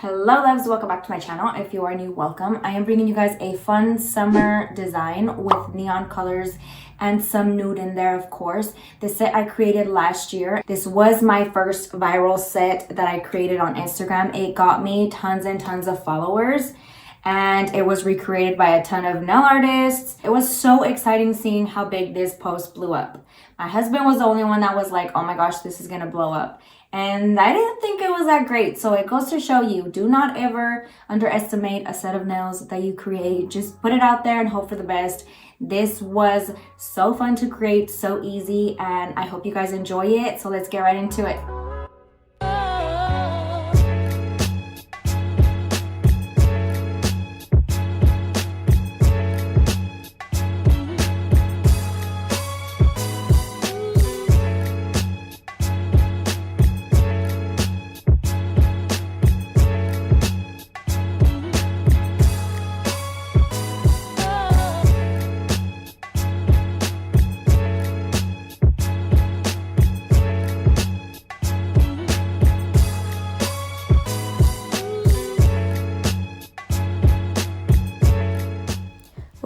Hello loves, welcome back to my channel. If you are new, welcome. I am bringing you guys a fun summer design with neon colors and some nude in there, of course. This set I created last year. This was my first viral set that I created on Instagram. It got me tons and tons of followers and it was recreated by a ton of nail artists. It was so exciting seeing how big this post blew up. My husband was the only one that was like, oh my gosh, this is gonna blow up. And I didn't think it was that great. So it goes to show you, do not ever underestimate a set of nails that you create. Just put it out there and hope for the best. This was so fun to create, so easy, and I hope you guys enjoy it. So let's get right into it.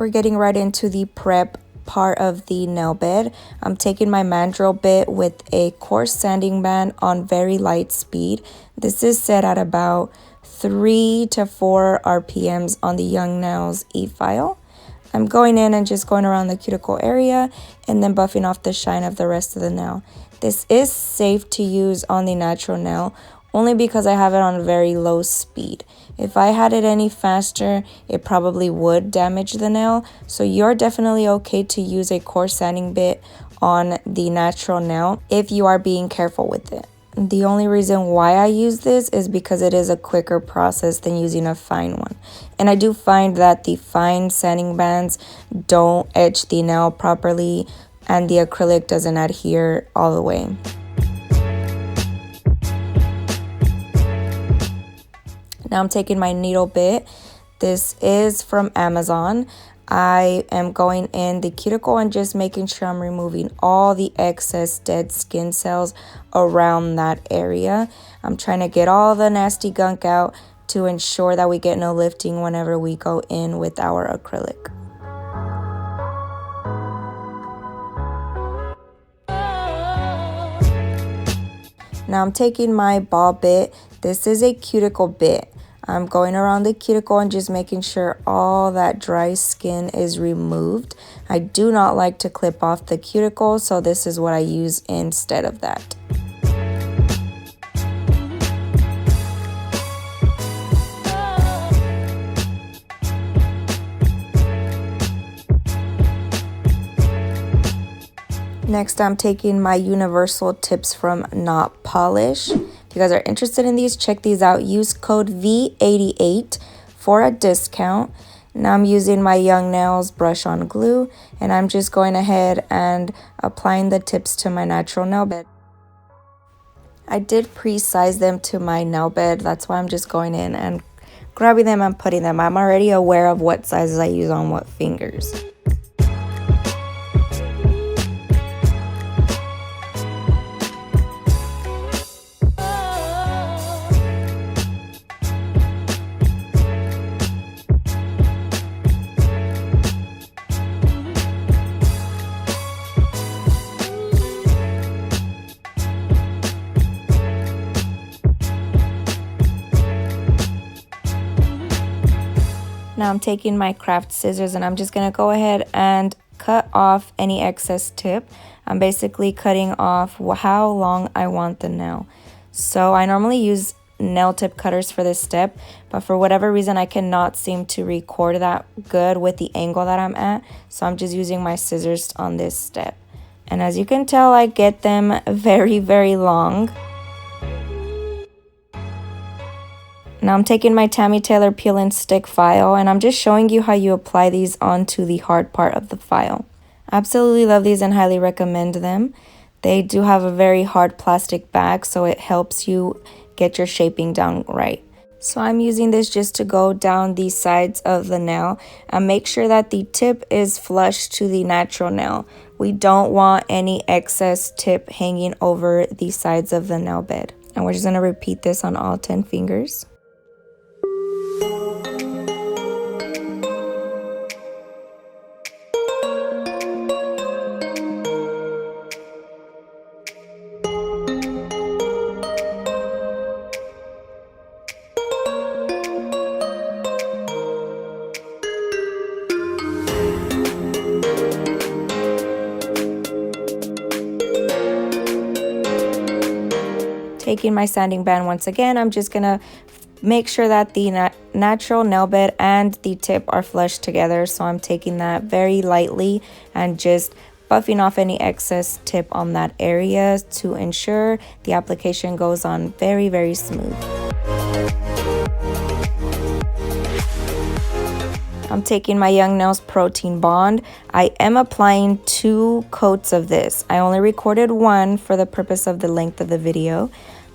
We're getting right into the prep part of the nail bed. I'm taking my mandrel bit with a coarse sanding band on very light speed. This is set at about 3 to 4 RPMs on the Young Nails e-file. I'm going in and just going around the cuticle area and then buffing off the shine of the rest of the nail. This is safe to use on the natural nail only because I have it on very low speed. If I had it any faster, it probably would damage the nail. So you're definitely okay to use a coarse sanding bit on the natural nail if you are being careful with it. The only reason why I use this is because it is a quicker process than using a fine one. And I do find that the fine sanding bands don't etch the nail properly and the acrylic doesn't adhere all the way. Now I'm taking my needle bit. This is from Amazon. I am going in the cuticle and just making sure I'm removing all the excess dead skin cells around that area. I'm trying to get all the nasty gunk out to ensure that we get no lifting whenever we go in with our acrylic. Now I'm taking my ball bit. This is a cuticle bit. I'm going around the cuticle and just making sure all that dry skin is removed. I do not like to clip off the cuticle, so this is what I use instead of that. Next, I'm taking my universal tips from Notpolish. If you guys are interested in these, check these out. Use code V88 for a discount. Now I'm using my Young Nails brush on glue, and I'm just going ahead and applying the tips to my natural nail bed. I did pre-size them to my nail bed. That's why I'm just going in and grabbing them and putting them. I'm already aware of what sizes I use on what fingers. Now I'm taking my craft scissors and I'm just going to go ahead and cut off any excess tip. I'm basically cutting off how long I want the nail. So I normally use nail tip cutters for this step, but for whatever reason I cannot seem to record that good with the angle that I'm at. So I'm just using my scissors on this step. And as you can tell, I get them very, very long. Now I'm taking my Tammy peel and stick file and I'm just showing you how you apply these onto the hard part of the file. Absolutely love these and highly recommend them. They do have a very hard plastic back, so it helps you get your shaping down right. So I'm using this just to go down the sides of the nail and make sure that the tip is flush to the natural nail. We don't want any excess tip hanging over the sides of the nail bed. And we're just going to repeat this on all 10 fingers. taking my sanding band once again, I'm just gonna make sure that the natural nail bed and the tip are flush together. So I'm taking that very lightly and just buffing off any excess tip on that area to ensure the application goes on very, very smooth. I'm taking my Young Nails Protein Bond. I am applying 2 coats of this. I only recorded 1 for the purpose of the length of the video,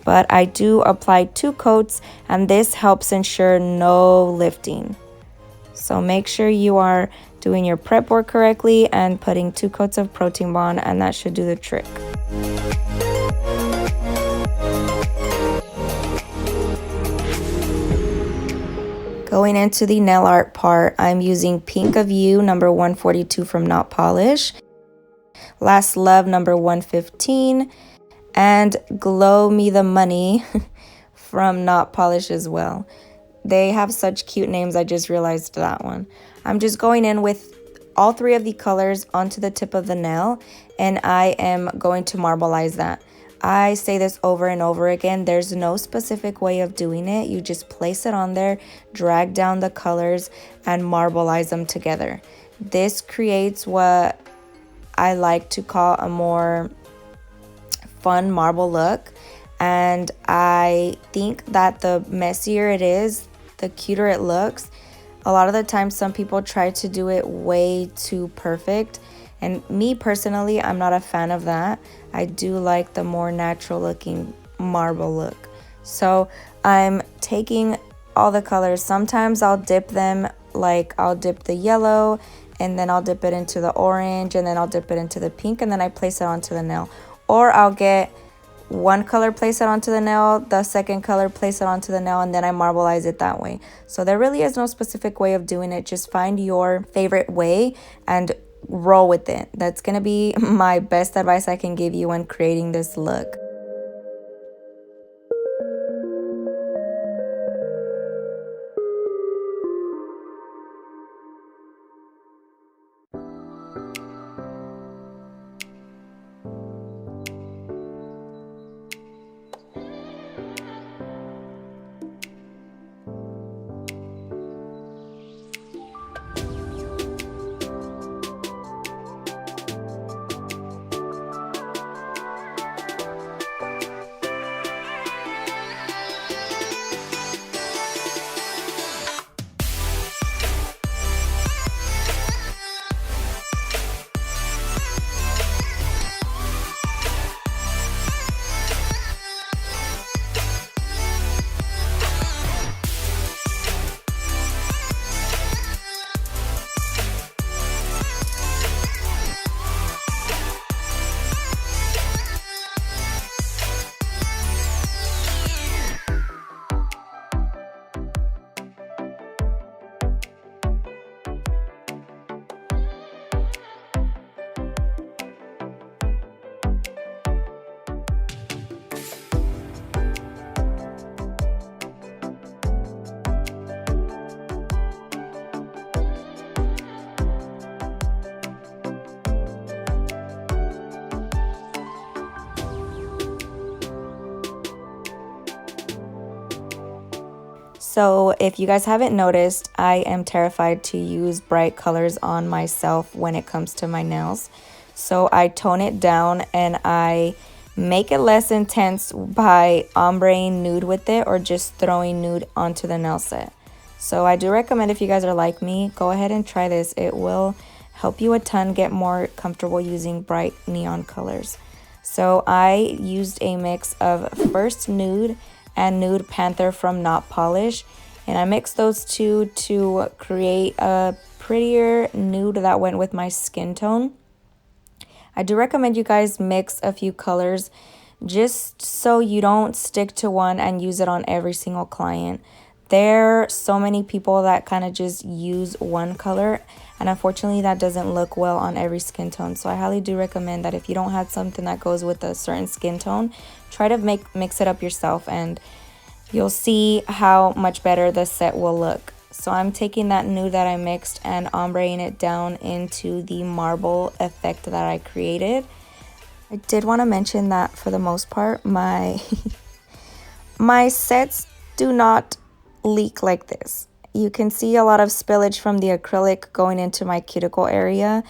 but I do apply 2 coats, and this helps ensure no lifting. So make sure you are doing your prep work correctly and putting 2 coats of Protein Bond, and that should do the trick. Going into the nail art part, I'm using Pink of You number 142 from Notpolish, Last Love number 115, and Glow Me the Money from Notpolish as well. They have such cute names, I just realized that one. I'm just going in with all 3 of the colors onto the tip of the nail, and I am going to marbleize that. I say this over and over again, there's no specific way of doing it. You just place it on there, drag down the colors, and marbleize them together. This creates what I like to call a more fun marble look, and I think that the messier it is, the cuter it looks. A lot of the time some people try to do it way too perfect, and me personally, I'm not a fan of that. I do like the more natural looking marble look. So I'm taking all the colors. Sometimes I'll dip them, like I'll dip the yellow and then I'll dip it into the orange and then I'll dip it into the pink and then I place it onto the nail. Or I'll get one color, place it onto the nail, the second color, place it onto the nail, and then I marbleize it that way. So there really is no specific way of doing it. Just find your favorite way and roll with it. That's gonna be my best advice I can give you when creating this look. So if you guys haven't noticed, I am terrified to use bright colors on myself when it comes to my nails. So I tone it down and I make it less intense by ombreing nude with it or just throwing nude onto the nail set. So I do recommend, if you guys are like me, go ahead and try this. It will help you a ton get more comfortable using bright neon colors. So I used a mix of First Nude and Nude Panther from Notpolish, and I mixed those two to create a prettier nude that went with my skin tone. I do recommend you guys mix a few colors just so you don't stick to one and use it on every single client. There are so many people that kind of just use one color, and unfortunately that doesn't look well on every skin tone. So I highly do recommend that if you don't have something that goes with a certain skin tone, try to mix it up yourself and you'll see how much better the set will look. So I'm taking that nude that I mixed and ombreing it down into the marble effect that I created. I did want to mention that for the most part, my My sets do not leak like this. You can see a lot of spillage from the acrylic going into my cuticle area.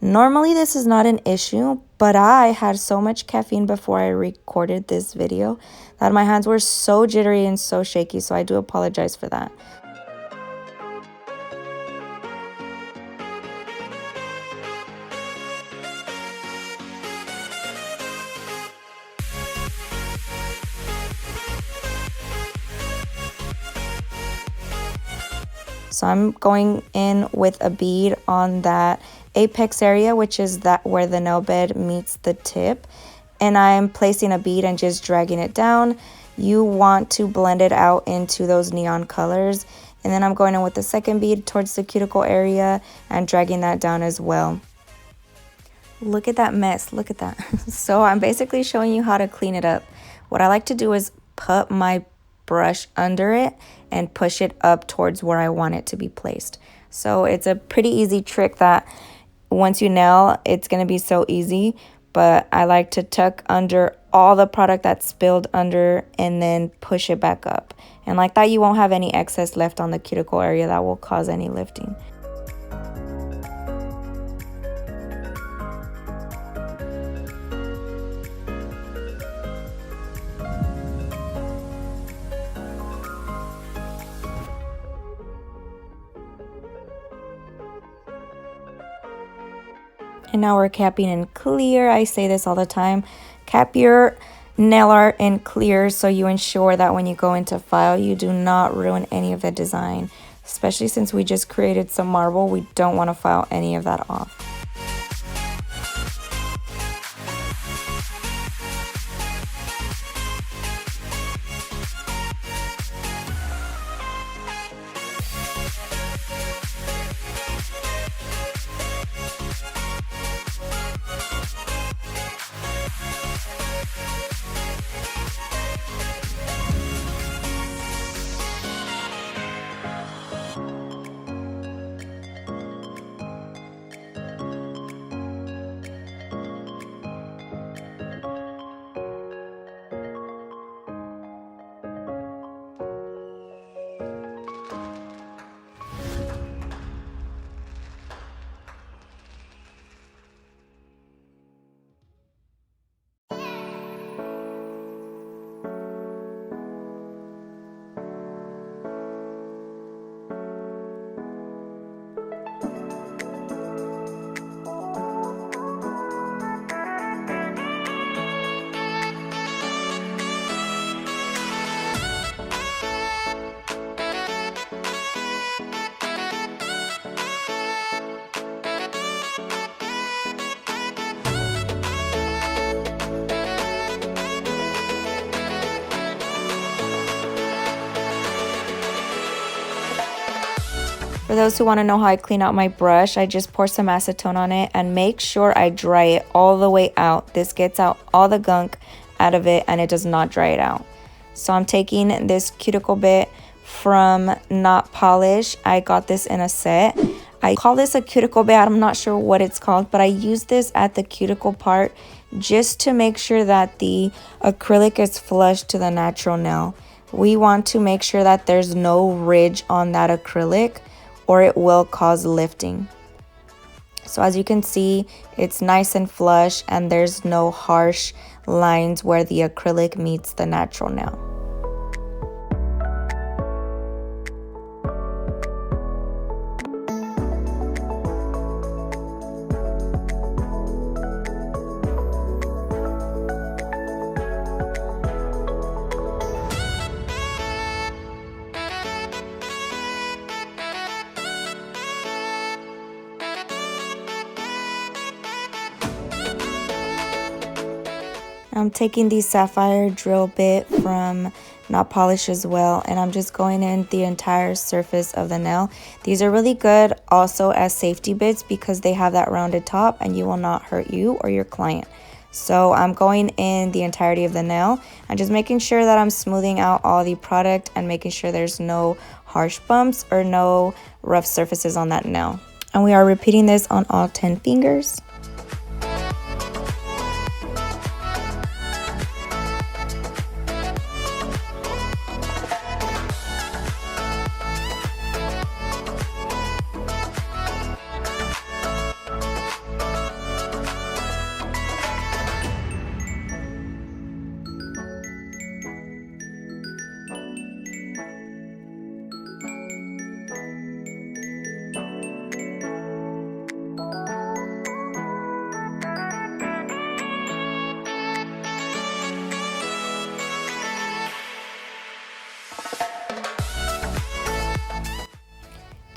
Normally this is not an issue, but I had so much caffeine before I recorded this video that my hands were so jittery and so shaky, so I do apologize for that. So I'm going in with a bead on that apex area, which is that where the nail bed meets the tip. And I'm placing a bead and just dragging it down. You want to blend it out into those neon colors. And then I'm going in with the second bead towards the cuticle area and dragging that down as well. Look at that mess, look at that. So I'm basically showing you how to clean it up. What I like to do is put my brush under it and push it up towards where I want it to be placed. So it's a pretty easy trick that once you nail, it's going to be so easy. But I like to tuck under all the product that's spilled under and then push it back up. And like that, you won't have any excess left on the cuticle area that will cause any lifting. And now we're capping in clear. I say this all the time. Cap your nail art in clear so you ensure that when you go into file, you do not ruin any of the design. Especially since we just created some marble, we don't want to file any of that off. For those who want to know how I clean out my brush, I just pour some acetone on it and make sure I dry it all the way out. This gets out all the gunk out of it and it does not dry it out. So I'm taking this cuticle bit from Notpolish. I got this in a set. I call this a cuticle bit. I'm not sure what it's called, but I use this at the cuticle part just to make sure that the acrylic is flush to the natural nail. We want to make sure that there's no ridge on that acrylic, or it will cause lifting. So as you can see, it's nice and flush and there's no harsh lines where the acrylic meets the natural nail. I'm taking the Saphire drill bit from Notpolish as well, and I'm just going in the entire surface of the nail. These are really good also as safety bits because they have that rounded top and you will not hurt you or your client. So I'm going in the entirety of the nail and just making sure that I'm smoothing out all the product and making sure there's no harsh bumps or no rough surfaces on that nail. And we are repeating this on all 10 fingers.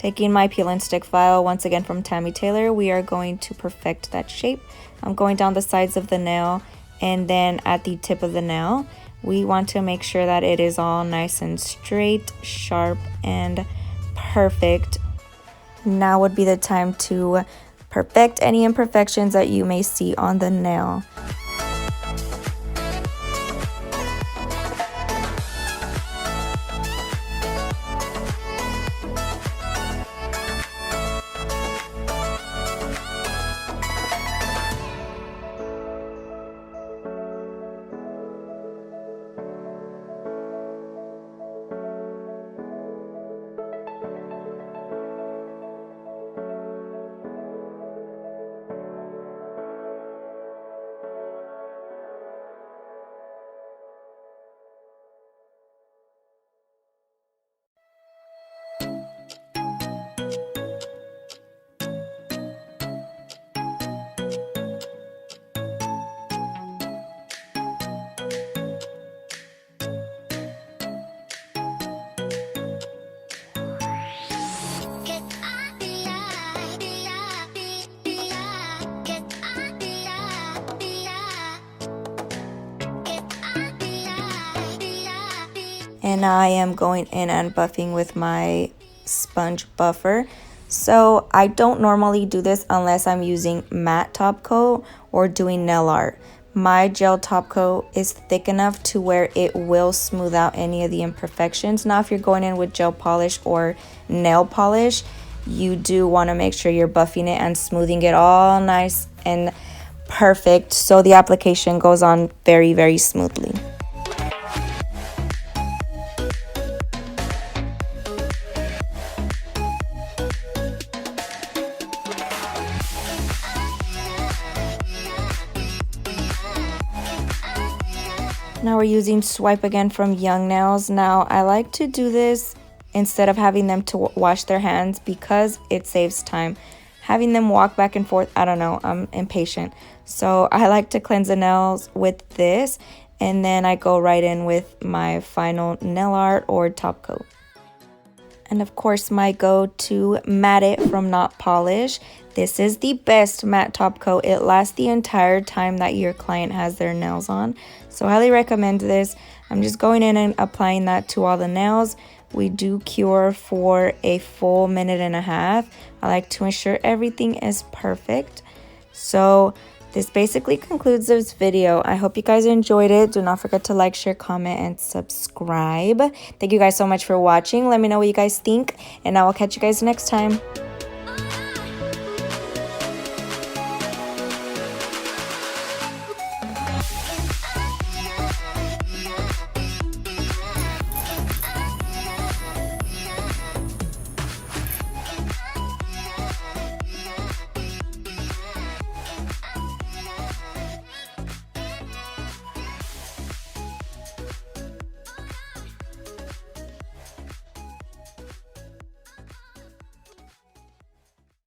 Taking my peel and stick file, once again from Tammy Taylor, we are going to perfect that shape. I'm going down the sides of the nail and then at the tip of the nail. We want to make sure that it is all nice and straight, sharp, and perfect. Now would be the time to perfect any imperfections that you may see on the nail. And now I am going in and buffing with my sponge buffer. So I don't normally do this unless I'm using matte top coat or doing nail art. My gel top coat is thick enough to where it will smooth out any of the imperfections. Now if you're going in with gel polish or nail polish, you do want to make sure you're buffing it and smoothing it all nice and perfect so the application goes on very, very smoothly. Now we're using Swipe again from Young Nails. Now I like to do this instead of having them to wash their hands because it saves time. Having them walk back and forth, I don't know, I'm impatient. So I like to cleanse the nails with this, and then I go right in with my final nail art or top coat. And of course my go-to Matte It from Notpolish. This is the best matte top coat. It lasts the entire time that your client has their nails on. So I highly recommend this. I'm just going in and applying that to all the nails. We do cure for a full minute and a half. I like to ensure everything is perfect. So this basically concludes this video. I hope you guys enjoyed it. Do not forget to like, share, comment, and subscribe. Thank you guys so much for watching. Let me know what you guys think, and I will catch you guys next time.